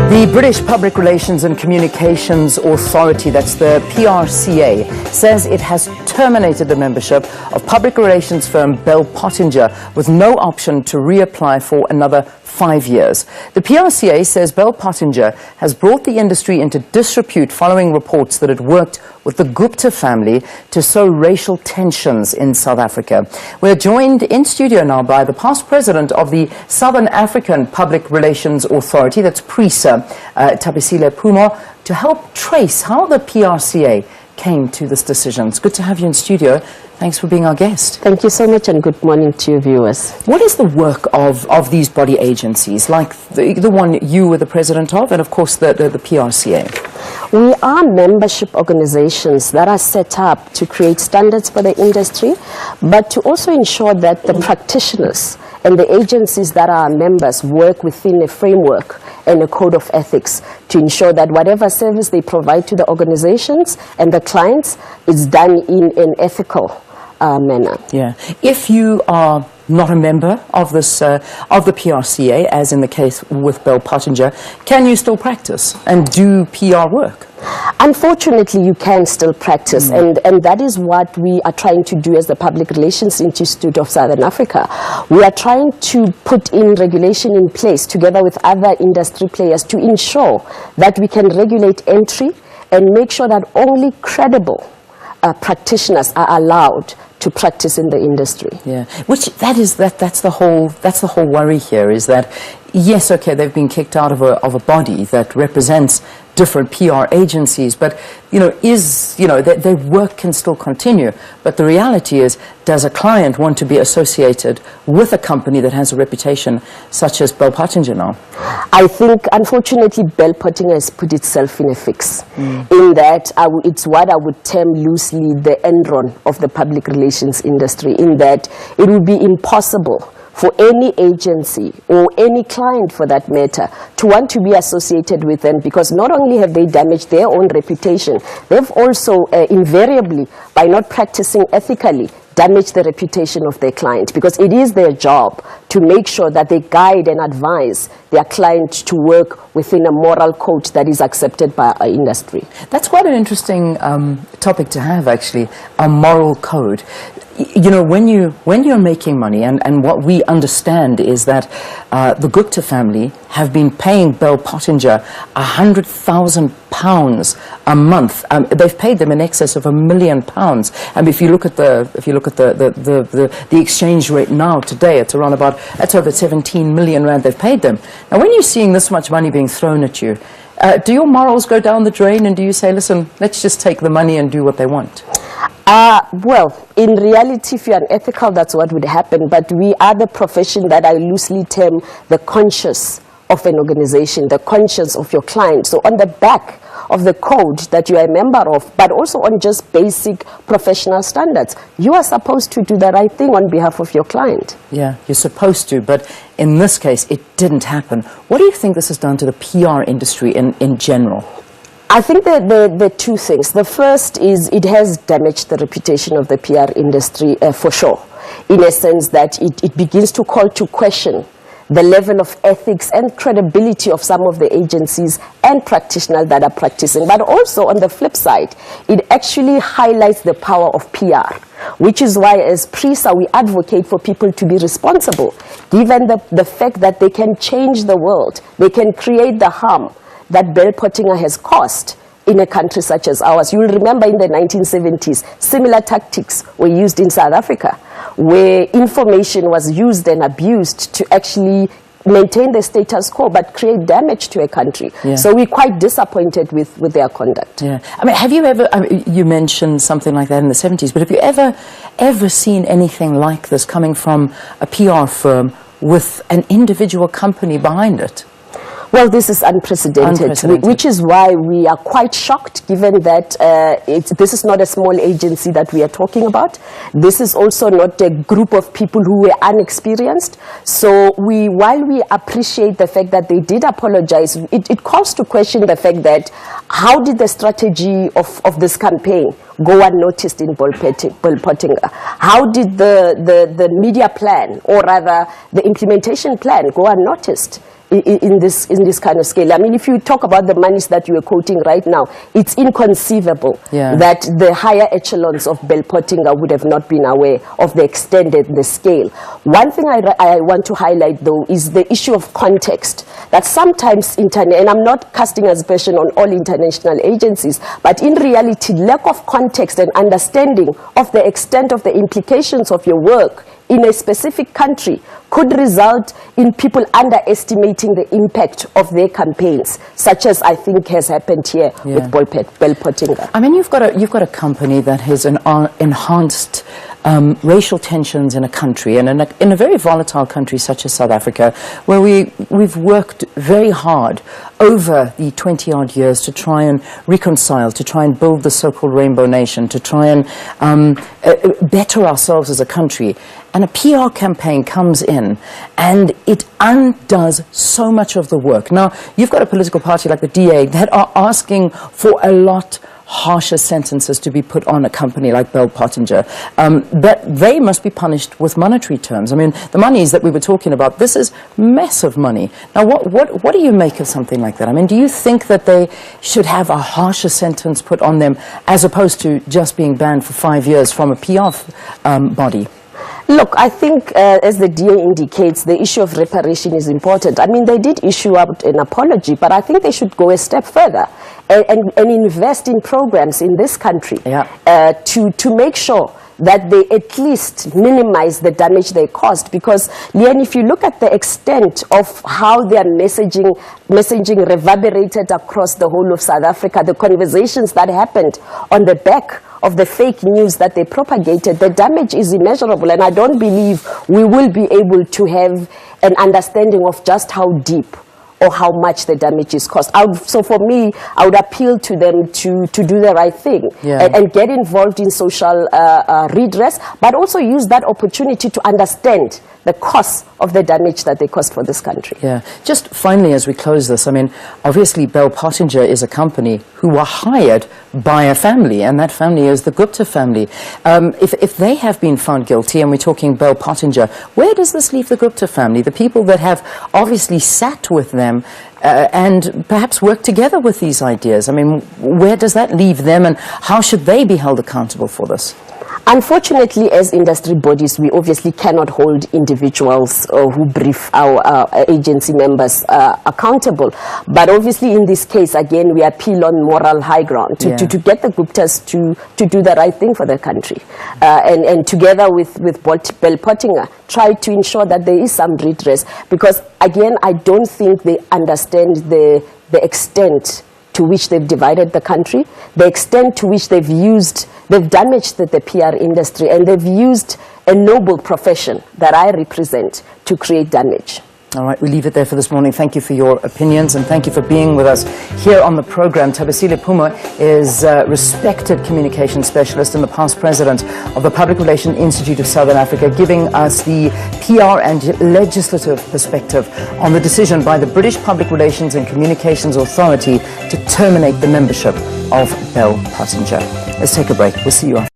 The British Public Relations and Communications Authority, that's the PRCA, says it has terminated the membership of public relations firm Bell Pottinger with no option to reapply for another 5 years. The PRCA says Bell Pottinger has brought the industry into disrepute following reports that it worked with the Gupta family to sow racial tensions in South Africa. We're joined in studio now by the past president of the Southern African Public Relations Authority, that's PRISA, Thabisile Phumo, to help trace how the PRCA came to this decision. It's good to have you in studio. Thanks for being our guest. Thank you so much, and good morning to your viewers. What is the work of these body agencies, like the one you were the president of, and of course the PRCA? We are membership organizations that are set up to create standards for the industry, but to also ensure that the practitioners and the agencies that are members work within a framework and a code of ethics to ensure that whatever service they provide to the organizations and the clients is done in an ethical manner. Yeah. If you are not a member of this of the PRCA, as in the case with Bell Pottinger, can you still practice and do PR work? Unfortunately, you can still practice, and that is what we are trying to do as the Public Relations Institute of Southern Africa. We are trying to put in regulation in place together with other industry players to ensure that we can regulate entry and make sure that only credible practitioners are allowed to practice in the industry. Yeah, that's the whole worry here, is that yes, okay, they've been kicked out of a body that represents different PR agencies, but their work can still continue. But the reality is, does a client want to be associated with a company that has a reputation such as Bell Pottinger now? I think, unfortunately, Bell Pottinger has put itself in a fix, in that it's what I would term loosely the Enron of the public relations industry, in that it would be impossible for any agency or any client, for that matter, to want to be associated with them, because not only have they damaged their own reputation, they've also invariably, by not practicing ethically, damage the reputation of their client, because it is their job to make sure that they guide and advise their client to work within a moral code that is accepted by our industry. That's quite an interesting topic to have, actually, a moral code. You know, when you're making money, and what we understand is that the Gupta family have been paying Bell Pottinger £100,000 a month. They've paid them in excess of £1 million. And if you look at the exchange rate now today, it's around that's over 17 million rand they've paid them. Now, when you're seeing this much money being thrown at you, do your morals go down the drain, and do you say, listen, let's just take the money and do what they want? Well, in reality, if you're unethical, that's what would happen. But we are the profession that I loosely term the conscience of an organization, the conscience of your client. So on the back of the code that you are a member of, but also on just basic professional standards, you are supposed to do the right thing on behalf of your client. Yeah, you're supposed to, but in this case, it didn't happen. What do you think this has done to the PR industry in general? I think that the two things. The first is it has damaged the reputation of the PR industry for sure, in a sense that it begins to call to question the level of ethics and credibility of some of the agencies and practitioners that are practicing. But also, on the flip side, it actually highlights the power of PR, which is why as PRISA we advocate for people to be responsible, given the fact that they can change the world, they can create the harm that Bell Pottinger has caused in a country such as ours. You will remember in the 1970s, similar tactics were used in South Africa, where information was used and abused to actually maintain the status quo but create damage to a country. Yeah. So we're quite disappointed with their conduct. Yeah. I mean, have you ever, you mentioned something like that in the 70s, but have you ever seen anything like this coming from a PR firm with an individual company behind it? Well, this is unprecedented, which is why we are quite shocked, given that this is not a small agency that we are talking about. This is also not a group of people who were unexperienced. So while we appreciate the fact that they did apologize, it calls to question the fact that how did the strategy of this campaign go unnoticed in Bell Pottinger? How did the media plan, or rather the implementation plan, go unnoticed in this kind of scale. I mean, if you talk about the monies that you are quoting right now, it's inconceivable that the higher echelons of Bell Pottinger would have not been aware of the extent and the scale. One thing I want to highlight, though, is the issue of context. That sometimes, and I'm not casting aspersion on all international agencies, but in reality, lack of context and understanding of the extent of the implications of your work in a specific country could result in people underestimating the impact of their campaigns, such as I think has happened here with Bell Pottinger. I mean, you've got a company that has enhanced racial tensions in a country, and in a very volatile country such as South Africa, where we've worked very hard over the 20-odd years to try and reconcile, to try and build the so-called Rainbow Nation, to try and better ourselves as a country. And a PR campaign comes in and it undoes so much of the work. Now, you've got a political party like the DA that are asking for a lot harsher sentences to be put on a company like Bell Pottinger, but they must be punished with monetary terms. I mean, the monies that we were talking about, this is massive money. Now, what do you make of something like that? I mean, do you think that they should have a harsher sentence put on them as opposed to just being banned for 5 years from a PR body? Look, I think, as the DA indicates, the issue of reparation is important. I mean, they did issue out an apology, but I think they should go a step further and invest in programs in this country to make sure that they at least minimize the damage they caused. Because, Leanne, if you look at the extent of how their messaging reverberated across the whole of South Africa, the conversations that happened on the back of the fake news that they propagated, the damage is immeasurable, and I don't believe we will be able to have an understanding of just how deep or how much the damage is caused. So for me, I would appeal to them to do the right thing and get involved in social redress, but also use that opportunity to understand the cost of the damage that they caused for this country. Yeah. Just finally, as we close this, I mean, obviously Bell Pottinger is a company who were hired by a family, and that family is the Gupta family. If they have been found guilty, and we're talking Bell Pottinger, where does this leave the Gupta family, the people that have obviously sat with them and perhaps worked together with these ideas? I mean, where does that leave them, and how should they be held accountable for this? Unfortunately, as industry bodies, we obviously cannot hold individuals who brief our agency members accountable. But obviously, in this case, again, we appeal on moral high ground to get the Guptas to do the right thing for the country. And together with Bell Pottinger, try to ensure that there is some redress. Because, again, I don't think they understand the extent to which they've divided the country, the extent to which they've damaged the PR industry, and they've used a noble profession that I represent to create damage. All right, we leave it there for this morning. Thank you for your opinions, and thank you for being with us here on the program. Thabisile Phumo is a respected communication specialist and the past president of the Public Relations Institute of Southern Africa, giving us the PR and legislative perspective on the decision by the British Public Relations and Communications Authority to terminate the membership of Bell Pottinger. Let's take a break. We'll see you after.